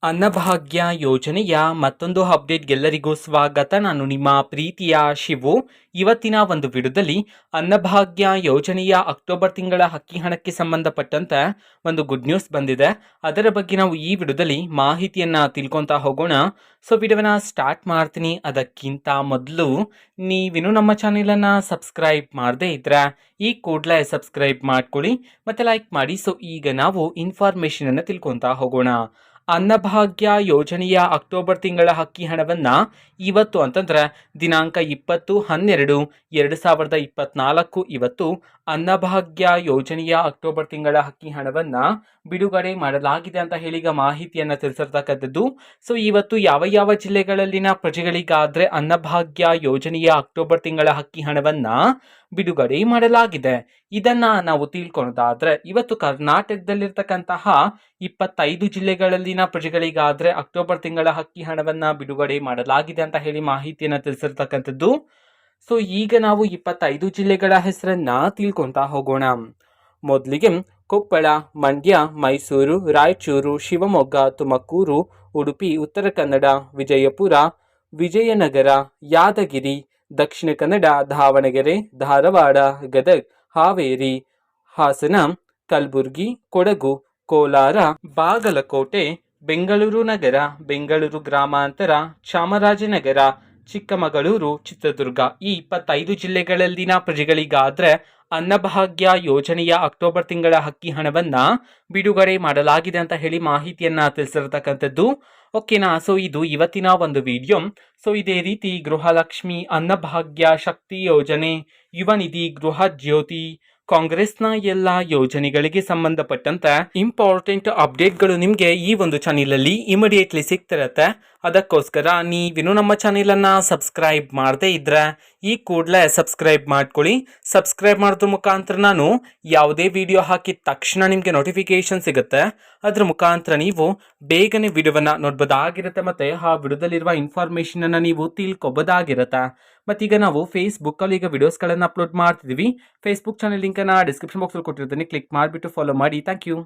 ಅನ್ನಭಾಗ್ಯ ಯೋಜನೆಯ ಮತ್ತೊಂದು ಅಪ್ಡೇಟ್ಗೆಲ್ಲರಿಗೂ ಸ್ವಾಗತ. ನಾನು ನಿಮ್ಮ ಪ್ರೀತಿಯ ಶಿವು. ಇವತ್ತಿನ ಒಂದು ವಿಡಿಯೋದಲ್ಲಿ ಅನ್ನಭಾಗ್ಯ ಯೋಜನೆಯ ಅಕ್ಟೋಬರ್ ತಿಂಗಳ ಅಕ್ಕಿ ಹಣಕ್ಕೆ ಸಂಬಂಧಪಟ್ಟಂತೆ ಒಂದು ಗುಡ್ ನ್ಯೂಸ್ ಬಂದಿದೆ. ಅದರ ಬಗ್ಗೆ ನಾವು ಈ ವಿಡಿಯೋದಲ್ಲಿ ಮಾಹಿತಿಯನ್ನು ತಿಳ್ಕೊತಾ ಹೋಗೋಣ. ಸೊ ವಿಡಿಯೋನ ಸ್ಟಾರ್ಟ್ ಮಾಡ್ತೀನಿ. ಅದಕ್ಕಿಂತ ಮೊದಲು ನೀವಿನ್ನೂ ನಮ್ಮ ಚಾನೆಲನ್ನು ಸಬ್ಸ್ಕ್ರೈಬ್ ಮಾಡದೇ ಇದ್ರೆ ಈ ಕೂಡಲೇ ಸಬ್ಸ್ಕ್ರೈಬ್ ಮಾಡ್ಕೊಳ್ಳಿ ಮತ್ತು ಲೈಕ್ ಮಾಡಿ. ಸೊ ಈಗ ನಾವು ಇನ್ಫಾರ್ಮೇಷನನ್ನು ತಿಳ್ಕೊತಾ ಹೋಗೋಣ. ಅನ್ನಭಾಗ್ಯ ಯೋಜನೆಯ ಅಕ್ಟೋಬರ್ ತಿಂಗಳ ಅಕ್ಕಿ ಹಣವನ್ನು ಇವತ್ತು ಅಂತಂದರೆ ದಿನಾಂಕ 20/12/2024 ಇವತ್ತು ಅನ್ನಭಾಗ್ಯ ಯೋಜನೆಯ ಅಕ್ಟೋಬರ್ ತಿಂಗಳ ಅಕ್ಕಿ ಹಣವನ್ನು ಬಿಡುಗಡೆ ಮಾಡಲಾಗಿದೆ ಅಂತ ಹೇಳಿ ಈಗ ಮಾಹಿತಿಯನ್ನು ತಿಳಿಸಿರ್ತಕ್ಕಂಥದ್ದು. ಸೊ ಇವತ್ತು ಯಾವ ಯಾವ ಜಿಲ್ಲೆಗಳಲ್ಲಿನ ಪ್ರಜೆಗಳಿಗಾದರೆ ಅನ್ನಭಾಗ್ಯ ಯೋಜನೆಯ ಅಕ್ಟೋಬರ್ ತಿಂಗಳ ಅಕ್ಕಿ ಹಣವನ್ನು ಬಿಡುಗಡೆ ಮಾಡಲಾಗಿದೆ ಇದನ್ನು ನಾವು ತಿಳ್ಕೊಳ್ಳೋದಾದರೆ, ಇವತ್ತು ಕರ್ನಾಟಕದಲ್ಲಿರ್ತಕ್ಕಂತಹ 25 ಜಿಲ್ಲೆಗಳಲ್ಲಿನ ಪ್ರಜೆಗಳಿಗಾದರೆ ಅಕ್ಟೋಬರ್ ತಿಂಗಳ ಅಕ್ಕಿ ಹಣವನ್ನು ಬಿಡುಗಡೆ ಮಾಡಲಾಗಿದೆ ಅಂತ ಹೇಳಿ ಮಾಹಿತಿಯನ್ನು ತಿಳಿಸಿರ್ತಕ್ಕಂಥದ್ದು. ಸೊ ಈಗ ನಾವು 25 ಜಿಲ್ಲೆಗಳ ಹೆಸರನ್ನು ತಿಳ್ಕೊತಾ ಹೋಗೋಣ. ಮೊದಲಿಗೆ ಕೊಪ್ಪಳ, ಮಂಡ್ಯ, ಮೈಸೂರು, ರಾಯಚೂರು, ಶಿವಮೊಗ್ಗ, ತುಮಕೂರು, ಉಡುಪಿ, ಉತ್ತರ ಕನ್ನಡ, ವಿಜಯಪುರ, ವಿಜಯನಗರ, ಯಾದಗಿರಿ, ದಕ್ಷಿಣ ಕನ್ನಡ, ದಾವಣಗೆರೆ, ಧಾರವಾಡ, ಗದಗ, ಹಾವೇರಿ, ಹಾಸನ, ಕಲಬುರಗಿ, ಕೊಡಗು, ಕೋಲಾರ, ಬಾಗಲಕೋಟೆ, ಬೆಂಗಳೂರು ನಗರ, ಬೆಂಗಳೂರು ಗ್ರಾಮಾಂತರ, ಚಾಮರಾಜನಗರ, ಚಿಕ್ಕಮಗಳೂರು, ಚಿತ್ರದುರ್ಗ ಈ 25 ಜಿಲ್ಲೆಗಳಲ್ಲಿನ ಪ್ರಜೆಗಳಿಗಾದರೆ ಅನ್ನಭಾಗ್ಯ ಯೋಜನೆಯ ಅಕ್ಟೋಬರ್ ತಿಂಗಳ ಅಕ್ಕಿ ಹಣವನ್ನು ಬಿಡುಗಡೆ ಮಾಡಲಾಗಿದೆ ಅಂತ ಹೇಳಿ ಮಾಹಿತಿಯನ್ನು ತಿಳಿಸಿರ್ತಕ್ಕಂಥದ್ದು. ಓಕೆನಾ. ಸೊ ಇದು ಇವತ್ತಿನ ಒಂದು ವಿಡಿಯೋ. ಸೊ ಇದೇ ರೀತಿ ಗೃಹಲಕ್ಷ್ಮಿ, ಅನ್ನಭಾಗ್ಯ, ಶಕ್ತಿ ಯೋಜನೆ, ಯುವ ನಿಧಿ, ಗೃಹ ಜ್ಯೋತಿ, ಕಾಂಗ್ರೆಸ್ನ ಎಲ್ಲ ಯೋಜನೆಗಳಿಗೆ ಸಂಬಂಧಪಟ್ಟಂತೆ ಇಂಪಾರ್ಟೆಂಟ್ ಅಪ್ಡೇಟ್ಗಳು ನಿಮಗೆ ಈ ಒಂದು ಚಾನೆಲಲ್ಲಿ ಇಮಿಡಿಯೇಟ್ಲಿ ಸಿಗ್ತಿರತ್ತೆ. ಅದಕ್ಕೋಸ್ಕರ ನೀವಿನ್ನೂ ನಮ್ಮ ಚಾನೆಲನ್ನು ಸಬ್ಸ್ಕ್ರೈಬ್ ಮಾಡದೇ ಇದ್ರೆ ಈ ಕೂಡಲೇ ಸಬ್ಸ್ಕ್ರೈಬ್ ಮಾಡ್ಕೊಳ್ಳಿ. ಸಬ್ಸ್ಕ್ರೈಬ್ ಮಾಡೋದ್ರ ಮುಖಾಂತರ ನಾನು ಯಾವುದೇ ವಿಡಿಯೋ ಹಾಕಿದ ತಕ್ಷಣ ನಿಮಗೆ ನೋಟಿಫಿಕೇಶನ್ ಸಿಗುತ್ತೆ. ಅದ್ರ ಮುಖಾಂತರ ನೀವು ಬೇಗನೆ ವಿಡಿಯೋವನ್ನು ನೋಡ್ಬೋದಾಗಿರುತ್ತೆ ಮತ್ತು ಆ ವಿಡಿಯೋದಲ್ಲಿರುವ ಇನ್ಫಾರ್ಮೇಷನನ್ನು ನೀವು ತಿಳ್ಕೊಬೋದಾಗಿರುತ್ತೆ. ಮತ್ತೀಗ ನಾವು ಫೇಸ್ಬುಕ್ಕಲ್ಲಿ ಈಗ ವಿಡಿಯೋಸ್ಗಳನ್ನು ಅಪ್ಲೋಡ್ ಮಾಡ್ತಿದ್ದೀವಿ. ಫೇಸ್ಬುಕ್ ಚಾನಲ್ ಲಿಂಕನ್ನು ಡಿಸ್ಕ್ರಿಪ್ಷನ್ ಬಾಕ್ಸಲ್ಲಿ ಕೊಟ್ಟಿರ್ತೀನಿ. ಕ್ಲಿಕ್ ಮಾಡಿಬಿಟ್ಟು ಫಾಲೋ ಮಾಡಿ. Thank you.